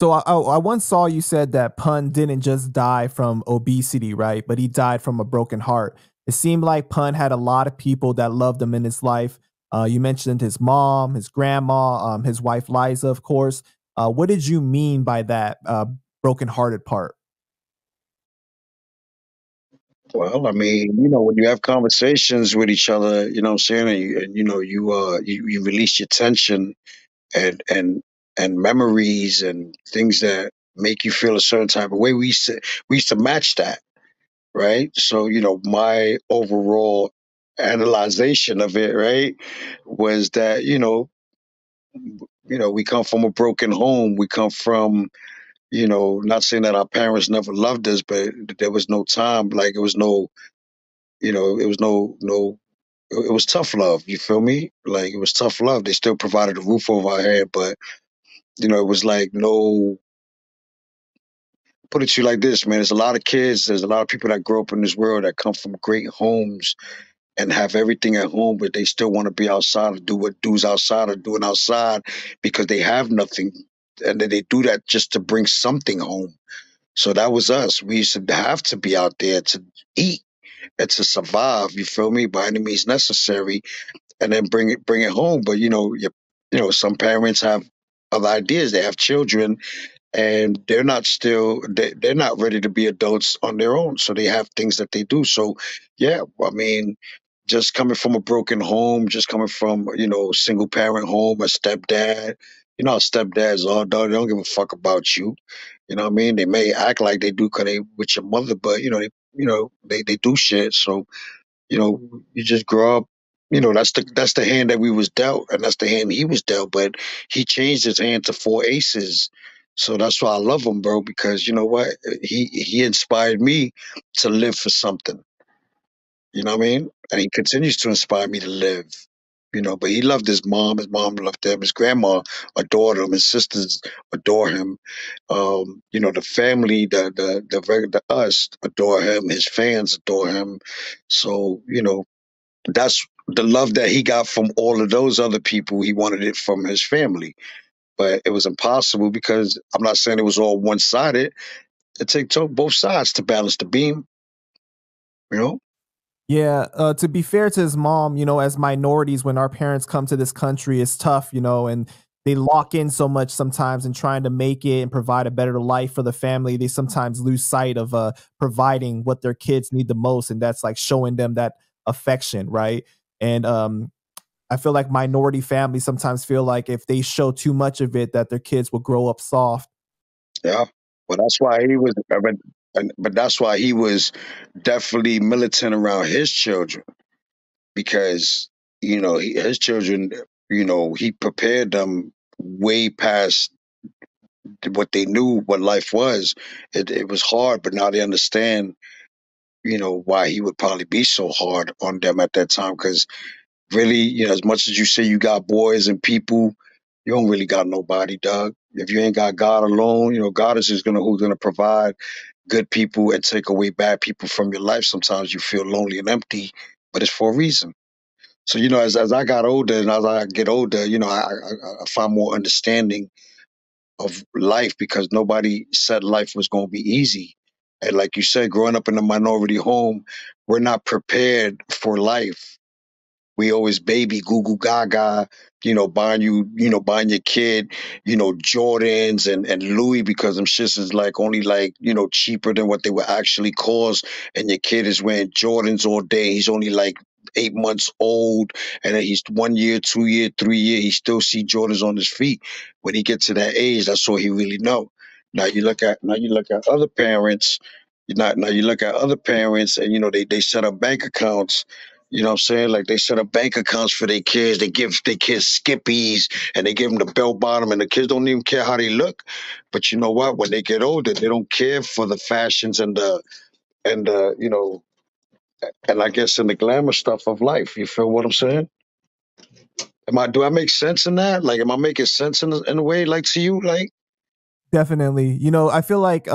So I once saw you said that Pun didn't just die from obesity, right? But he died from a broken heart. It seemed like Pun had a lot of people that loved him in his life. You mentioned his mom, his grandma, his wife Liza, of course. What did you mean by that broken-hearted part? Well, I mean, when you have conversations with each other, you know what I'm saying, you release your tension and memories and things that make you feel a certain type of way. We used to match that, right? So, my overall analyzation of it, right, was that, we come from a broken home. We come from, not saying that our parents never loved us, but there was no time, like it was no, it was no it was tough love. You feel me? Like it was tough love. They still provided a roof over our head, but it was like no. Put it to you like this, man. There's a lot of kids. There's a lot of people that grow up in this world that come from great homes and have everything at home, but they still want to be outside and do what dudes outside are doing outside because they have nothing, and then they do that just to bring something home. So that was us. We used to have to be out there to eat and to survive. You feel me? By any means necessary, and then bring it home. But some parents have other ideas. They have children, and they're not ready to be adults on their own. So they have things that they do. So yeah, I mean, just coming from a broken home, just coming from single parent home, a stepdad. You know how stepdads are, dog. They don't give a fuck about you. You know what I mean? They may act like they do because they with your mother, but they do shit. So you just grow up. That's the hand that we was dealt, and that's the hand he was dealt. But he changed his hand to four aces. So that's why I love him, bro. Because you know what, he inspired me to live for something. You know what I mean? And he continues to inspire me to live. But he loved his mom. His mom loved him. His grandma adored him. His sisters adore him. The family, the us adore him. His fans adore him. So that's the love that he got from all of those other people. He wanted it from his family, but it was impossible because I'm not saying it was all one sided. It takes both sides to balance the beam. You know? Yeah, to be fair to his mom, as minorities, when our parents come to this country, it's tough, and they lock in so much sometimes in trying to make it and provide a better life for the family. They sometimes lose sight of providing what their kids need the most, and that's like showing them that affection, right? And I feel like minority families sometimes feel like if they show too much of it, that their kids will grow up soft. Yeah. Well, that's why he was. But that's why he was definitely militant around his children because his children. He prepared them way past what they knew what life was. It was hard, but now they understand. Why he would probably be so hard on them at that time because really, as much as you say you got boys and people, you don't really got nobody, dog. If you ain't got God alone, God is just who's gonna provide good people and take away bad people from your life. Sometimes you feel lonely and empty, but it's for a reason. So as I got older and as I get older, I find more understanding of life because nobody said life was going to be easy. And like you said, growing up in a minority home, we're not prepared for life. We always baby goo goo gaga, buying your kid, Jordans and Louis because them shits is like only like, cheaper than what they would actually cost. And your kid is wearing Jordans all day. He's only like 8 months old. And then he's 1 year, 2 year, 3 year. He still see Jordans on his feet. When he gets to that age, that's all he really know. Now you look at other parents, now you look at other parents and they set up bank accounts, you know what I'm saying? Like they set up bank accounts for their kids. They give their kids skippies and they give them the bell bottom, and the kids don't even care how they look. But you know what? When they get older, they don't care for the fashions and and I guess in the glamour stuff of life. You feel what I'm saying? Do I make sense in that? Like, am I making sense in a way, like to you? Like, Definitely. I feel like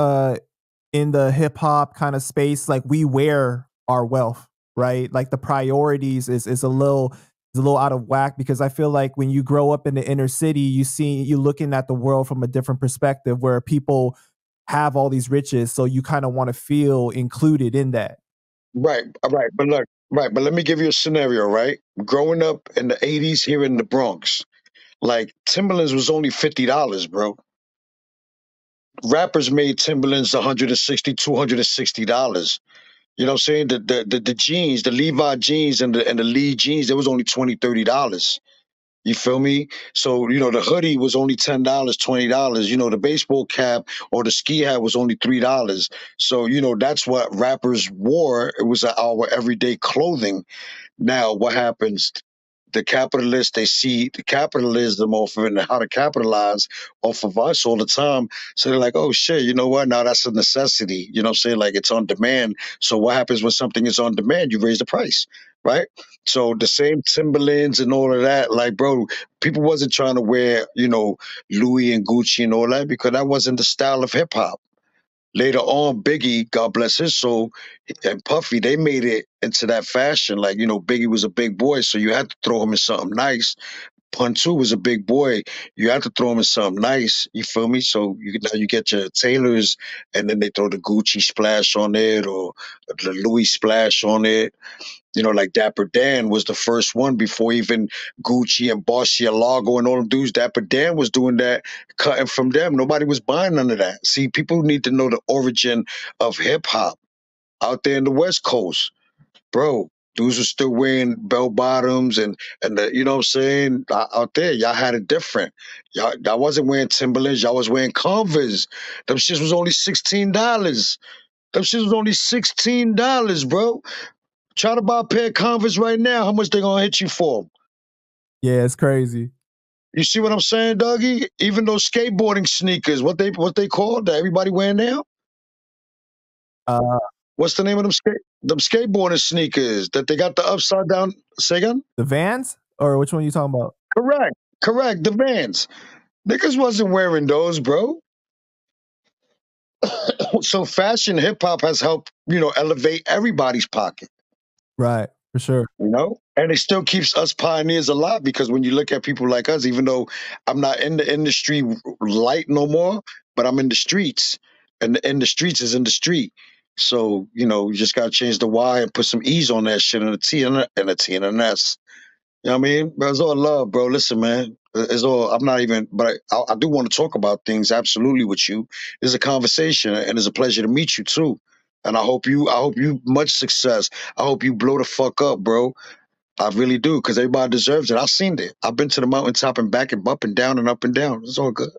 in the hip hop kind of space, like we wear our wealth, right? Like the priorities is a little is a little out of whack because I feel like when you grow up in the inner city, you looking at the world from a different perspective where people have all these riches, so you kind of want to feel included in that. Right, right. But look, right. But let me give you a scenario, right? Growing up in the 80s here in the Bronx, like Timberlands was only $50, bro. Rappers made Timberlands 160, $260. You know what I'm saying? The jeans, the Levi jeans and the Lee jeans, it was only $20, $30. You feel me? So, the hoodie was only $10, $20. The baseball cap or the ski hat was only $3. So, that's what rappers wore. It was our everyday clothing. Now, what happens? The capitalists, they see the capitalism off of it and how to capitalize off of us all the time. So they're like, oh shit, you know what? Now that's a necessity. You know what I'm saying? Like it's on demand. So what happens when something is on demand? You raise the price, right? So the same Timberlands and all of that, like, bro, people wasn't trying to wear, Louis and Gucci and all that because that wasn't the style of hip hop. Later on, Biggie, God bless his soul, and Puffy, they made it into that fashion. Like, Biggie was a big boy, so you had to throw him in something nice. Pun 2 was a big boy. You had to throw him in something nice. You feel me? So now you get your Taylors, and then they throw the Gucci splash on it or the Louis splash on it. Like Dapper Dan was the first one before even Gucci and Lago and all them dudes. Dapper Dan was doing that, cutting from them. Nobody was buying none of that. See, people need to know the origin of hip hop out there in the West Coast, bro. Dudes were still wearing bell bottoms and the, you know what I'm saying? Out there, y'all had it different. Y'all wasn't wearing Timberlands, y'all was wearing Converse. Them shits was only $16. Them shits was only $16, bro. Try to buy a pair of Converse right now. How much they gonna hit you for? Yeah, it's crazy. You see what I'm saying, Dougie? Even those skateboarding sneakers, what they call that everybody wearing now? Uh, What's the name of them skateboarding sneakers that they got the upside down? Say again? the Vans, or which one are you talking about? Correct, correct. The Vans. Niggas wasn't wearing those, bro. So fashion hip hop has helped, elevate everybody's pocket. Right, for sure. And it still keeps us pioneers alive because when you look at people like us, even though I'm not in the industry light no more, but I'm in the streets, and the streets is in the street. So you just gotta change the Y and put some E's on that shit and a T and a T and an S. You know what I mean? But it's all love, bro. Listen, man. It's all. I'm not even, but I do want to talk about things absolutely with you. It's a conversation, and it's a pleasure to meet you too. And I hope you much success. I hope you blow the fuck up, bro. I really do, because everybody deserves it. I've seen it. I've been to the mountaintop and back and up and down and up and down. It's all good.